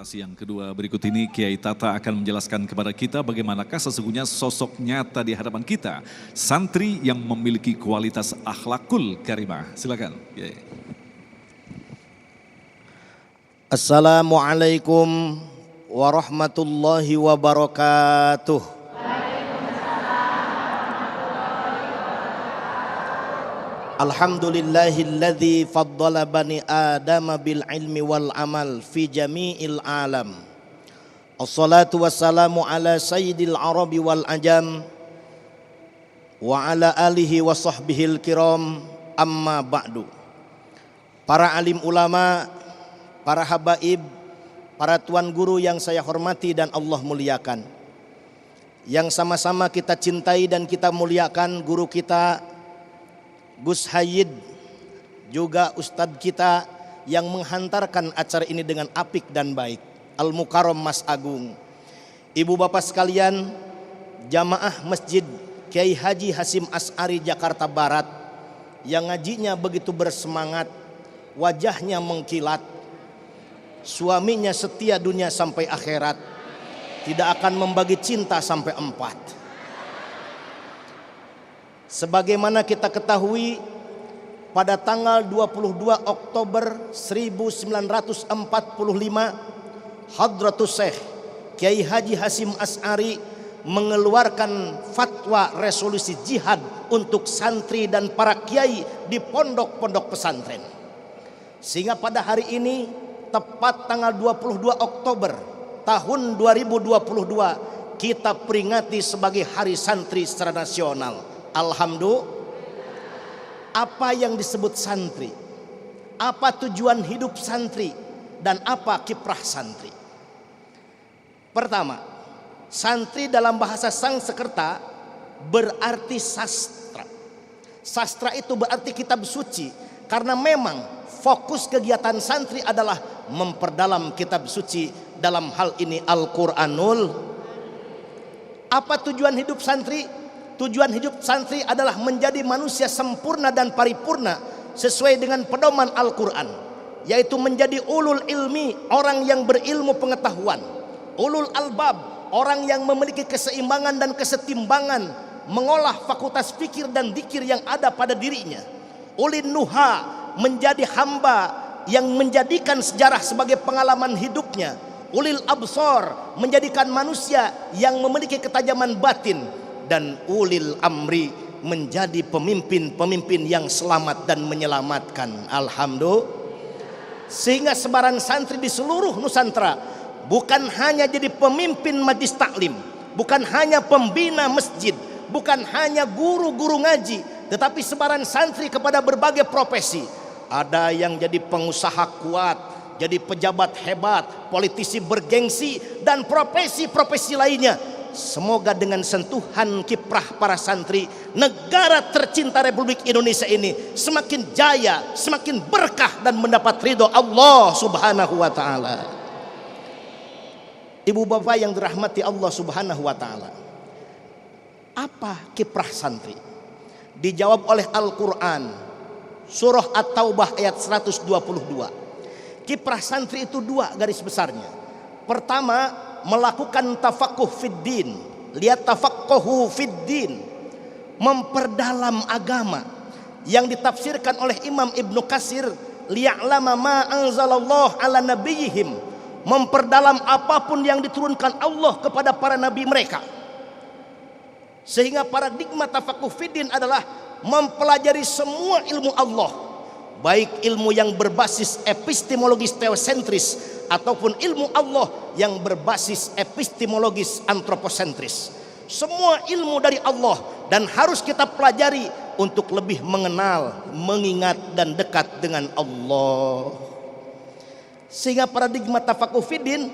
Presentasi yang kedua berikut ini Kiai Tata akan menjelaskan kepada kita bagaimanakah sesungguhnya sosok nyata di hadapan kita. Santri yang memiliki kualitas akhlakul karimah. Silakan Kiai. Assalamualaikum warahmatullahi wabarakatuh. Alhamdulillahilladzi faddala bani Adam bil ilmi wal amal fi jami'il alam. Assalatu wassalamu ala sayyidil arabi wal ajam wa ala alihi wa sahbihil kiram, amma ba'du. Para alim ulama, para habaib, para tuan guru yang saya hormati dan Allah muliakan, yang sama-sama kita cintai dan kita muliakan guru kita Gus Hayyid, juga ustadz kita yang menghantarkan acara ini dengan apik dan baik, Al-Mukarram Mas Agung. Ibu bapak sekalian, jamaah Masjid Kiai Haji Hasyim Asy'ari Jakarta Barat yang ngajinya begitu bersemangat, wajahnya mengkilat, suaminya setia dunia sampai akhirat, tidak akan membagi cinta sampai 4. Sebagaimana kita ketahui, pada tanggal 22 Oktober 1945 Hadratus Syekh Kiai Haji Hasyim Asy'ari mengeluarkan fatwa resolusi jihad untuk santri dan para kiai di pondok-pondok pesantren. Sehingga pada hari ini tepat tanggal 22 Oktober tahun 2022 kita peringati sebagai Hari Santri secara nasional. Alhamdulillah. Apa yang disebut santri? Apa tujuan hidup santri? Dan apa kiprah santri? Pertama, santri dalam bahasa Sanskerta berarti sastra. Sastra itu berarti kitab suci, karena memang fokus kegiatan santri adalah memperdalam kitab suci, dalam hal ini Al-Quranul. Apa tujuan hidup santri? Tujuan hidup santri adalah menjadi manusia sempurna dan paripurna sesuai dengan pedoman Al-Quran, yaitu menjadi ulul ilmi, orang yang berilmu pengetahuan, ulul albab, orang yang memiliki keseimbangan dan kesetimbangan mengolah fakultas fikir dan dzikir yang ada pada dirinya, ulin nuha, menjadi hamba yang menjadikan sejarah sebagai pengalaman hidupnya, ulil absor, menjadikan manusia yang memiliki ketajaman batin, dan ulil amri, menjadi pemimpin-pemimpin yang selamat dan menyelamatkan. Alhamdulillah. Sehingga sebaran santri di seluruh Nusantara bukan hanya jadi pemimpin majlis taklim, bukan hanya pembina masjid, bukan hanya guru-guru ngaji, tetapi sebaran santri kepada berbagai profesi. Ada yang jadi pengusaha kuat, jadi pejabat hebat, politisi bergengsi, dan profesi-profesi lainnya. Semoga dengan sentuhan kiprah para santri, negara tercinta Republik Indonesia ini semakin jaya, semakin berkah dan mendapat ridho Allah Subhanahu wa taala. Ibu bapak yang dirahmati Allah Subhanahu wa taala, apa kiprah santri? Dijawab oleh Al-Qur'an, surah At-Taubah ayat 122. Kiprah santri itu 2 garis besarnya. Pertama, melakukan tafakuh fiddin, lihat tafaqquhu fiddin, memperdalam agama, yang ditafsirkan oleh Imam Ibnu Katsir, liya'lama ma anzalallahu ala nabiyihim, memperdalam apapun yang diturunkan Allah kepada para nabi mereka. Sehingga paradigma tafakuh fiddin adalah mempelajari semua ilmu Allah, baik ilmu yang berbasis epistemologis teosentris ataupun ilmu Allah yang berbasis epistemologis antroposentris. Semua ilmu dari Allah dan harus kita pelajari untuk lebih mengenal, mengingat dan dekat dengan Allah. Sehingga paradigma tafakuh fiddin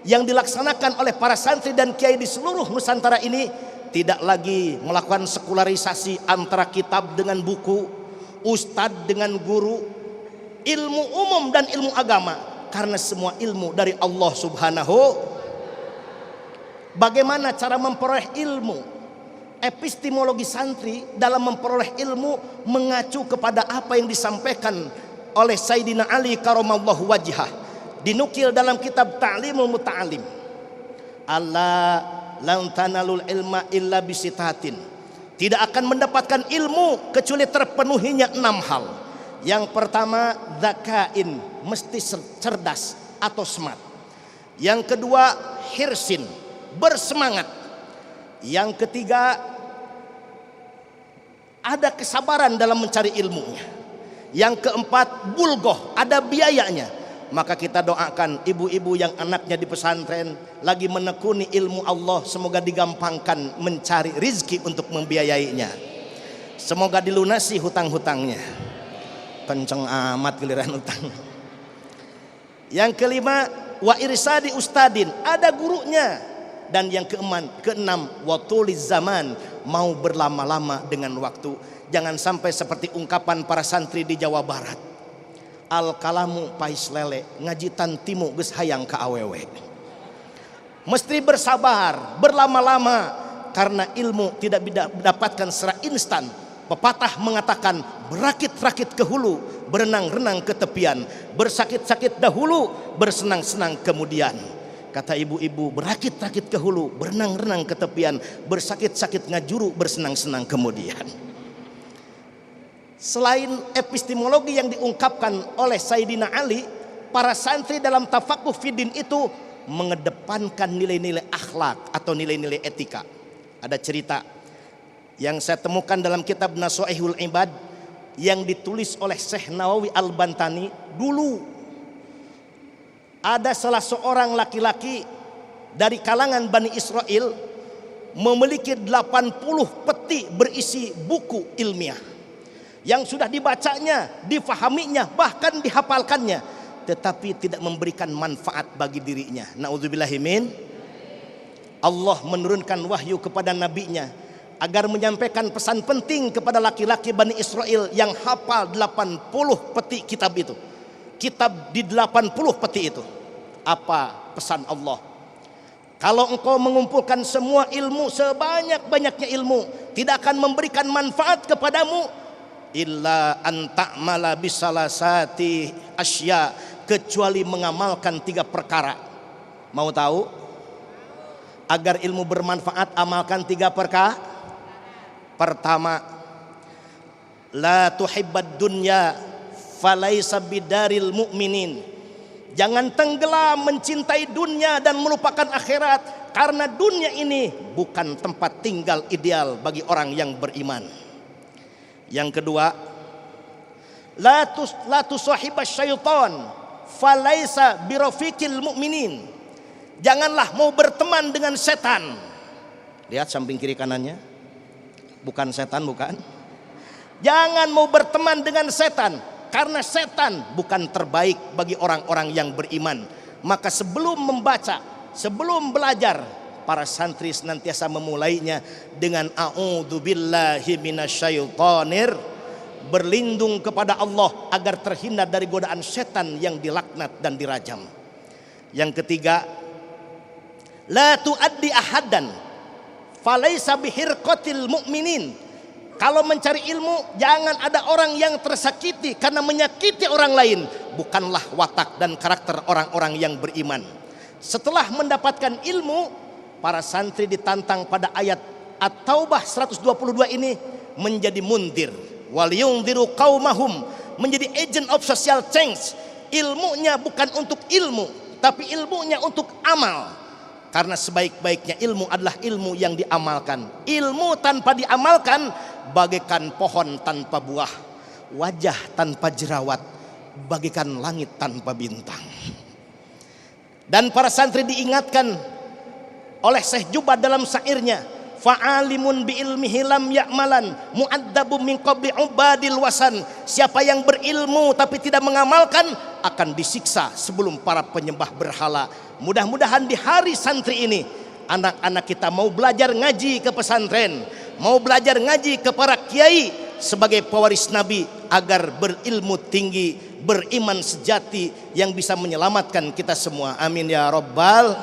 yang dilaksanakan oleh para santri dan kiai di seluruh Nusantara ini tidak lagi melakukan sekularisasi antara kitab dengan buku, ustadz dengan guru, ilmu umum dan ilmu agama, karena semua ilmu dari Allah Subhanahu. Bagaimana cara memperoleh ilmu? Epistemologi santri dalam memperoleh ilmu mengacu kepada apa yang disampaikan oleh Sayyidina Ali karamallahu wajhah. dinukil dalam kitab Ta'limul Muta'alim. Allah lan tanalul ilma illa bisitatin. Tidak akan mendapatkan ilmu kecuali terpenuhinya 6 hal. Yang pertama, zakain, mesti cerdas atau smart. Yang kedua, hirsin, bersemangat. Yang ketiga, ada kesabaran dalam mencari ilmunya. Yang keempat, bulgoh, ada biayanya. Maka kita doakan ibu-ibu yang anaknya di pesantren lagi menekuni ilmu Allah, semoga digampangkan mencari rizki untuk membiayainya. Semoga dilunasi hutang-hutangnya. Kenceng amat giliran hutang. Yang kelima, wa irsadi ustadin, ada gurunya. Dan yang keenam, watuliz zaman, mau berlama-lama dengan waktu. Jangan sampai seperti ungkapan para santri di Jawa Barat. Al kalamu pais lele, ngaji tantimu geus hayang ka awewe. Mesti bersabar, berlama-lama, karena ilmu tidak didapatkan secara instan. Pepatah mengatakan, berakit-rakit ke hulu, berenang-renang ke tepian, bersakit-sakit dahulu, bersenang-senang kemudian. Kata ibu-ibu, berakit-rakit ke hulu, berenang-renang ke tepian, bersakit-sakit ngajuru, bersenang-senang kemudian. Selain epistemologi yang diungkapkan oleh Sayyidina Ali, para santri dalam tafakuh fiddin itu mengedepankan nilai-nilai akhlak atau nilai-nilai etika. Ada cerita yang saya temukan dalam kitab Nasuihul Ibad yang ditulis oleh Syekh Nawawi Al-Bantani. Dulu ada salah seorang laki-laki dari kalangan Bani Israel memiliki 80 peti berisi buku ilmiah yang sudah dibacanya, difahaminya, bahkan dihafalkannya, tetapi tidak memberikan manfaat bagi dirinya. Na'udzubillahimin. Allah menurunkan wahyu kepada nabinya agar menyampaikan pesan penting kepada laki-laki Bani Israel yang hafal 80 peti kitab itu. Kitab di 80 peti itu. Apa pesan Allah? Kalau engkau mengumpulkan semua ilmu, sebanyak-banyaknya ilmu, tidak akan memberikan manfaat kepadamu illa anta'mala bisalasati asya, kecuali mengamalkan 3 perkara. Mau tahu? Agar ilmu bermanfaat, amalkan 3 perkara. Pertama, la tuhibbad dunya falaisa bidaril mu'minin. Jangan tenggelam mencintai dunia dan melupakan akhirat, karena dunia ini bukan tempat tinggal ideal bagi orang yang beriman. Yang kedua, la tusahibas syaitan falaisa birafiqil mu'minin. Janganlah mau berteman dengan setan. Lihat samping kiri kanannya. Bukan setan, bukan. Jangan mau berteman dengan setan, karena setan bukan terbaik bagi orang-orang yang beriman. Maka sebelum membaca, sebelum belajar, para santri senantiasa memulainya dengan a'udzubillahi minasyaitonir, berlindung kepada Allah agar terhindar dari godaan setan yang dilaknat dan dirajam. Yang ketiga, la tuaddi ahadan falaisa bihirqatil mu'minin. Kalau mencari ilmu, jangan ada orang yang tersakiti karena menyakiti orang lain. Bukanlah watak dan karakter orang-orang yang beriman. Setelah mendapatkan ilmu, para santri ditantang pada ayat At-Taubah 122 ini menjadi mundir. Waliyundiru qaumahum, menjadi agent of social change. Ilmunya bukan untuk ilmu, tapi ilmunya untuk amal. Karena sebaik-baiknya ilmu adalah ilmu yang diamalkan. Ilmu tanpa diamalkan bagaikan pohon tanpa buah, wajah tanpa jerawat, bagaikan langit tanpa bintang. Dan para santri diingatkan oleh Syekh Jubad dalam syairnya, fa'alimun bi ilmihi lam ya'malan mu'addabun min qabli ubadil wasan. Siapa yang berilmu tapi tidak mengamalkan akan disiksa sebelum para penyembah berhala. Mudah-mudahan di hari santri ini anak-anak kita mau belajar ngaji ke pesantren, mau belajar ngaji ke para kiai sebagai pewaris Nabi, agar berilmu tinggi, beriman sejati yang bisa menyelamatkan kita semua. Amin ya rabbal.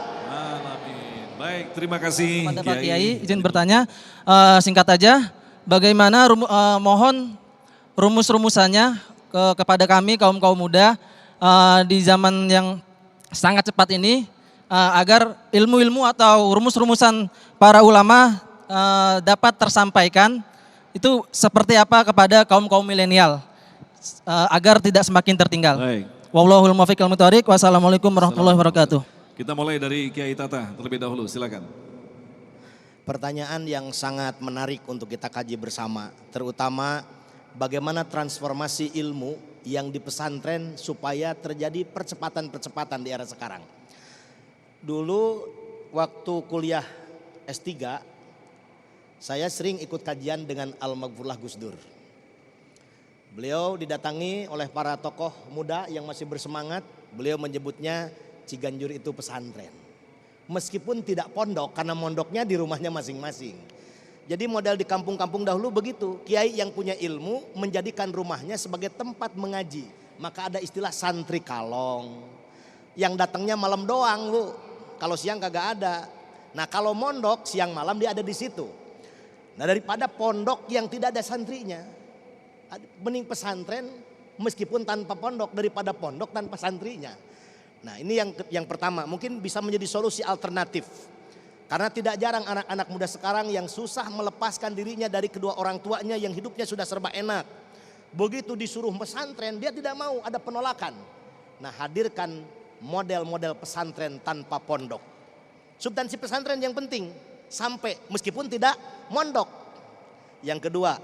Baik, terima kasih kepada Pak Kiai. Izin bertanya, singkat aja, bagaimana mohon rumus-rumusannya kepada kami kaum muda di zaman yang sangat cepat ini agar ilmu-ilmu atau rumus-rumusan para ulama dapat tersampaikan itu seperti apa kepada kaum-kaum milenial agar tidak semakin tertinggal. Baik. Wallahul muwaffiq wal muthariq. Wassalamualaikum warahmatullahi wabarakatuh. Kita mulai dari Kiai Tata terlebih dahulu, silakan. Pertanyaan yang sangat menarik untuk kita kaji bersama, terutama bagaimana transformasi ilmu yang di pesantren supaya terjadi percepatan-percepatan di era sekarang. Dulu waktu kuliah S3, saya sering ikut kajian dengan Al-Maghfurlah Gus Dur. Beliau didatangi oleh para tokoh muda yang masih bersemangat, beliau menyebutnya Ciganjur itu pesantren. Meskipun tidak pondok karena mondoknya di rumahnya masing-masing. Jadi model di kampung-kampung dahulu begitu, kiai yang punya ilmu menjadikan rumahnya sebagai tempat mengaji. Maka ada istilah santri kalong. Yang datangnya malam doang Bu, kalau siang kagak ada. Nah kalau mondok siang malam dia ada di situ. Nah daripada pondok yang tidak ada santrinya, mending pesantren meskipun tanpa pondok daripada pondok tanpa santrinya. Nah ini yang pertama, mungkin bisa menjadi solusi alternatif. Karena tidak jarang anak-anak muda sekarang yang susah melepaskan dirinya dari kedua orang tuanya yang hidupnya sudah serba enak. Begitu disuruh pesantren dia tidak mau, ada penolakan. Nah hadirkan model-model pesantren tanpa pondok. Substansi pesantren yang penting sampai meskipun tidak mondok. Yang kedua,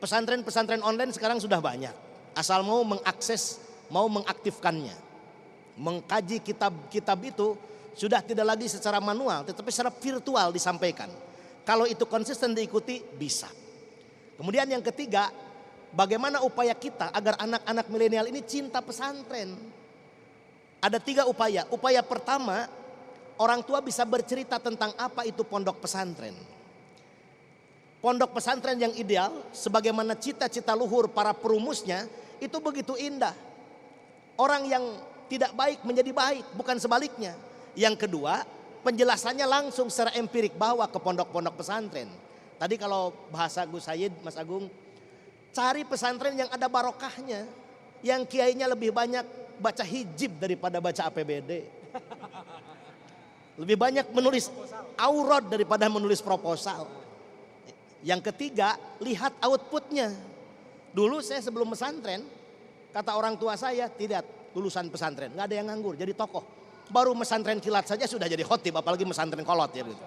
pesantren-pesantren online sekarang sudah banyak. Asal mau mengakses, mau mengaktifkannya. Mengkaji kitab-kitab itu sudah tidak lagi secara manual tetapi secara virtual disampaikan. Kalau itu konsisten diikuti bisa. Kemudian yang ketiga, bagaimana upaya kita agar anak-anak milenial ini cinta pesantren. Ada 3 upaya. Upaya pertama, orang tua bisa bercerita tentang apa itu pondok pesantren. Pondok pesantren yang ideal sebagaimana cita-cita luhur para perumusnya itu begitu indah. Orang yang tidak baik menjadi baik, bukan sebaliknya. Yang kedua, penjelasannya langsung secara empirik bawa ke pondok-pondok pesantren. Tadi kalau bahasa Gus Said, Mas Agung, cari pesantren yang ada barokahnya, yang kiainya lebih banyak baca hijib daripada baca APBD. Lebih banyak menulis aurad daripada menulis proposal. Yang ketiga, lihat outputnya. Dulu saya sebelum pesantren, kata orang tua saya, tidak lulusan pesantren, nggak ada yang nganggur, jadi tokoh. Baru pesantren kilat saja sudah jadi khotib, apalagi pesantren kolot ya. Gitu.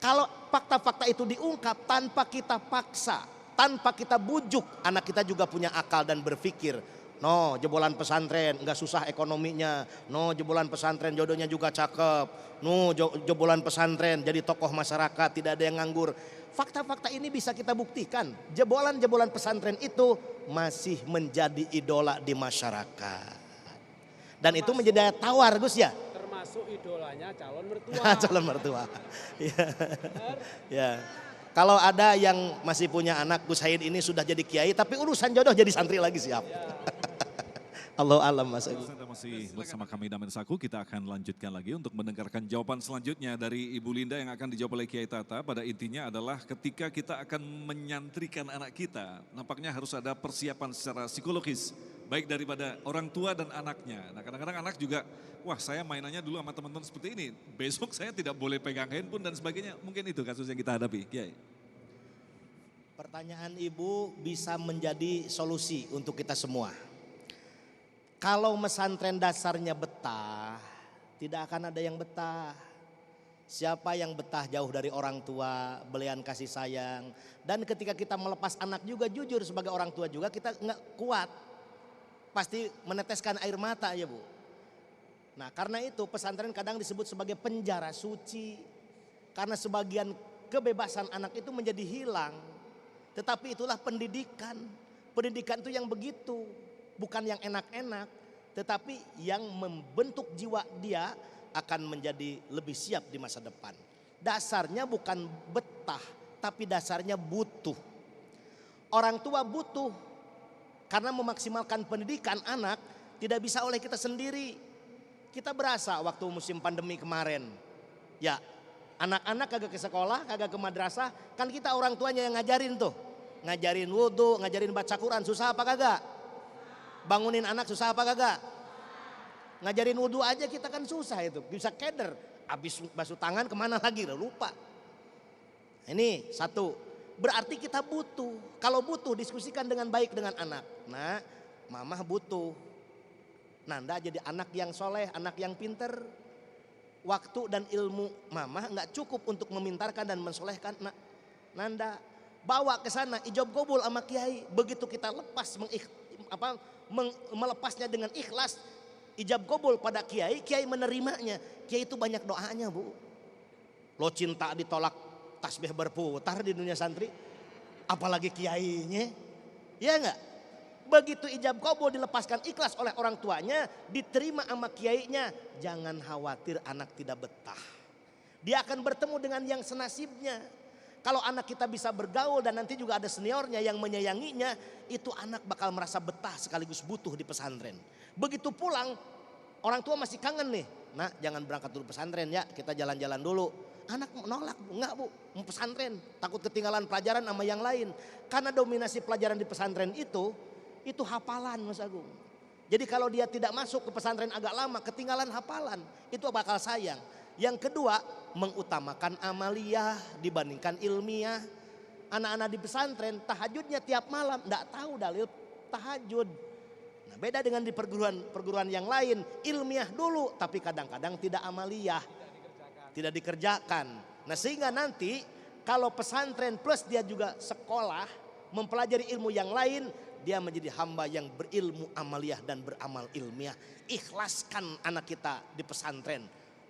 Kalau fakta-fakta itu diungkap tanpa kita paksa, tanpa kita bujuk, anak kita juga punya akal dan berpikir. No, jebolan pesantren nggak susah ekonominya. No, jebolan pesantren jodohnya juga cakep. No, jebolan pesantren jadi tokoh masyarakat, tidak ada yang nganggur. Fakta-fakta ini bisa kita buktikan. Jebolan-jebolan pesantren itu masih menjadi idola di masyarakat. Dan itu menjadi daya tawar Gus ya. Termasuk idolanya calon mertua. Calon mertua. Ya. Ya. Kalau ada yang masih punya anak, Gus Said ini sudah jadi kiai tapi urusan jodoh jadi santri lagi siap. Allah alam Mas Agus. Anda masih bersama kami Damen Saku, kita akan lanjutkan lagi untuk mendengarkan jawaban selanjutnya dari Ibu Linda yang akan dijawab oleh Kiai Tata. Pada intinya adalah ketika kita akan menyantrikan anak kita, nampaknya harus ada persiapan secara psikologis, baik daripada orang tua dan anaknya. Nah kadang-kadang anak juga, wah saya mainannya dulu sama teman-teman seperti ini, besok saya tidak boleh pegang handphone dan sebagainya. Mungkin itu kasus yang kita hadapi, Kiai. Pertanyaan Ibu bisa menjadi solusi untuk kita semua. Kalau pesantren dasarnya betah, tidak akan ada yang betah. Siapa yang betah jauh dari orang tua, belian kasih sayang. Dan ketika kita melepas anak juga jujur sebagai orang tua juga kita nggak kuat. Pasti meneteskan air mata ya Bu. Nah karena itu pesantren kadang disebut sebagai penjara suci. Karena sebagian kebebasan anak itu menjadi hilang. Tetapi itulah pendidikan. Pendidikan itu yang begitu. Bukan yang enak-enak, tetapi yang membentuk jiwa dia akan menjadi lebih siap di masa depan. Dasarnya bukan betah, tapi dasarnya butuh. Orang tua butuh karena memaksimalkan pendidikan anak tidak bisa oleh kita sendiri. Kita berasa waktu musim pandemi kemarin, ya anak-anak kagak ke sekolah, kagak ke madrasah, kan kita orang tuanya yang ngajarin tuh. Ngajarin wudhu, ngajarin baca Quran, susah apa kagak? Bangunin anak susah apa kagak? Ngajarin wudhu aja kita kan susah itu, bisa keder. Habis basuh tangan kemana lagi, lupa. Ini satu, berarti kita butuh. Kalau butuh diskusikan dengan baik dengan anak. Nah, mama butuh. Nanda jadi anak yang soleh, anak yang pinter. Waktu dan ilmu mama nggak cukup untuk memintarkan dan mensolehkan Nanda. Bawa ke sana, ijab kabul sama kiai. Begitu kita lepas melepasnya dengan ikhlas, ijab kabul pada kiai, kiai menerimanya. Kiai itu banyak doanya, Bu. Lo cinta ditolak, tasbih berputar di dunia santri, apalagi kiainya, ya enggak? Begitu ijab kabul dilepaskan ikhlas oleh orang tuanya, diterima sama kiainya, jangan khawatir anak tidak betah. Dia akan bertemu dengan yang senasibnya. Kalau anak kita bisa bergaul dan nanti juga ada seniornya yang menyayanginya, itu anak bakal merasa betah sekaligus butuh di pesantren. Begitu pulang, orang tua masih kangen nih. Nah, jangan berangkat dulu pesantren ya, kita jalan-jalan dulu. Anak menolak, enggak Bu, mau pesantren, takut ketinggalan pelajaran sama yang lain. Karena dominasi pelajaran di pesantren itu hafalan Mas Agung. Jadi kalau dia tidak masuk ke pesantren agak lama, ketinggalan hafalan, itu bakal sayang. Yang kedua, mengutamakan amaliyah dibandingkan ilmiah. Anak-anak di pesantren tahajudnya tiap malam, enggak tahu dalil tahajud. Nah, beda dengan di perguruan yang lain, ilmiah dulu tapi kadang-kadang tidak amaliyah. Tidak dikerjakan. Nah, sehingga nanti kalau pesantren plus dia juga sekolah mempelajari ilmu yang lain, dia menjadi hamba yang berilmu amaliyah dan beramal ilmiah. Ikhlaskan anak kita di pesantren.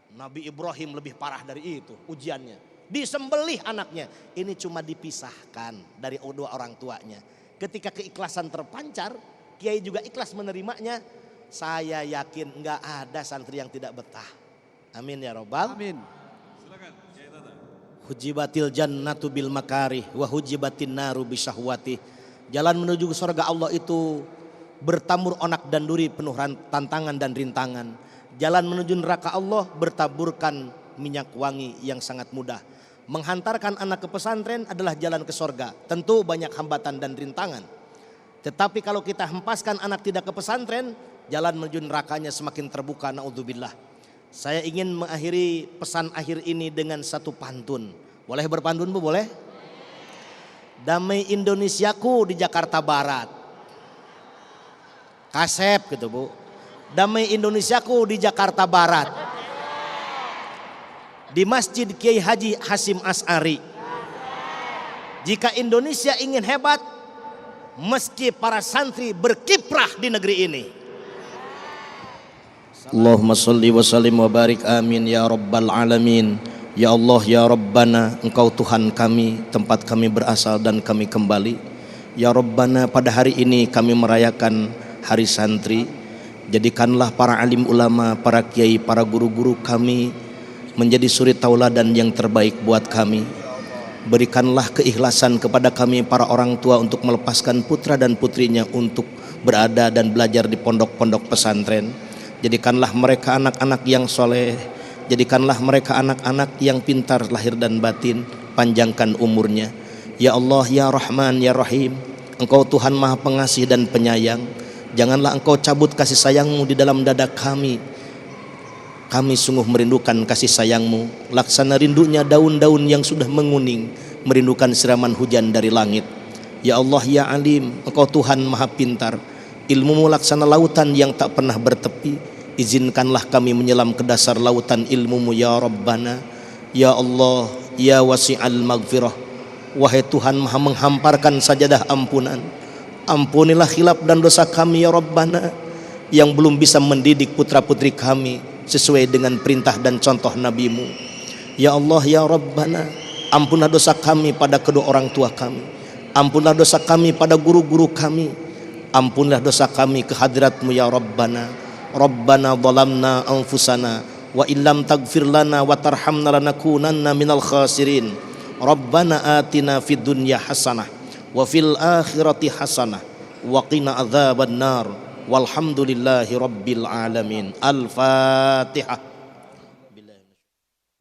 Nabi Ibrahim lebih parah dari itu ujiannya. Disembelih anaknya. Ini cuma dipisahkan dari dua orang tuanya. Ketika keikhlasan terpancar, kiai juga ikhlas menerimanya. Saya yakin nggak ada santri yang tidak betah. Amin ya robbal. Amin. Silakan, Kiai Tata. Hujibatil jannatu bil makarih wa hujibatin naru bisyahwati. Jalan menuju surga Allah itu bertabur onak dan duri, penuh tantangan dan rintangan. Jalan menuju neraka Allah bertaburkan minyak wangi yang sangat mudah. Menghantarkan anak ke pesantren adalah jalan ke surga. Tentu banyak hambatan dan rintangan. Tetapi kalau kita hempaskan anak tidak ke pesantren, jalan menuju nerakanya semakin terbuka, naudzubillah. Saya ingin mengakhiri pesan akhir ini dengan satu pantun. Boleh berpantun Bu? Boleh? Damai Indonesiaku di Jakarta Barat. Kasep gitu Bu. Damai Indonesiaku di Jakarta Barat. Di Masjid Kiai Haji Hasim As'ari. Jika Indonesia ingin hebat, meski para santri berkiprah di negeri ini. Allahumma salli wa sallim wa barik amin ya rabbal alamin. Ya Allah ya Rabbana, Engkau Tuhan kami, tempat kami berasal dan kami kembali. Ya Rabbana, pada hari ini kami merayakan hari santri. Jadikanlah para alim ulama, para kiai, para guru-guru kami menjadi suri tauladan yang terbaik buat kami. Berikanlah keikhlasan kepada kami para orang tua untuk melepaskan putra dan putrinya untuk berada dan belajar di pondok-pondok pesantren. Jadikanlah mereka anak-anak yang soleh. Jadikanlah mereka anak-anak yang pintar lahir dan batin. Panjangkan umurnya. Ya Allah ya Rahman ya Rahim, Engkau Tuhan Maha Pengasih dan Penyayang. Janganlah Engkau cabut kasih sayang-Mu di dalam dada kami. Kami sungguh merindukan kasih sayang-Mu. Laksana rindunya daun-daun yang sudah menguning, merindukan siraman hujan dari langit. Ya Allah ya Alim, Engkau Tuhan Maha Pintar. Ilmu-Mu laksana lautan yang tak pernah bertepi. Izinkanlah kami menyelam ke dasar lautan ilmu-Mu ya Rabbana. Ya Allah ya wasi'al maghfirah, wahai Tuhan Maha menghamparkan sajadah ampunan. Ampunilah khilaf dan dosa kami ya Rabbana, yang belum bisa mendidik putra-putri kami sesuai dengan perintah dan contoh Nabi-Mu. Ya Allah ya Rabbana, ampunlah dosa kami pada kedua orang tua kami. Ampunlah dosa kami pada guru-guru kami. Ampunlah dosa kami ke hadirat-Mu ya Rabbana. Rabbana zalamna anfusana wa illam taghfir lana wa tarhamna lanakunanna minal khasirin. Rabbana atina fid dunya hasanah wa fil akhirati hasanah wa qina adzaban nar. Walhamdulillahi rabbil alamin. Al-Fatihah.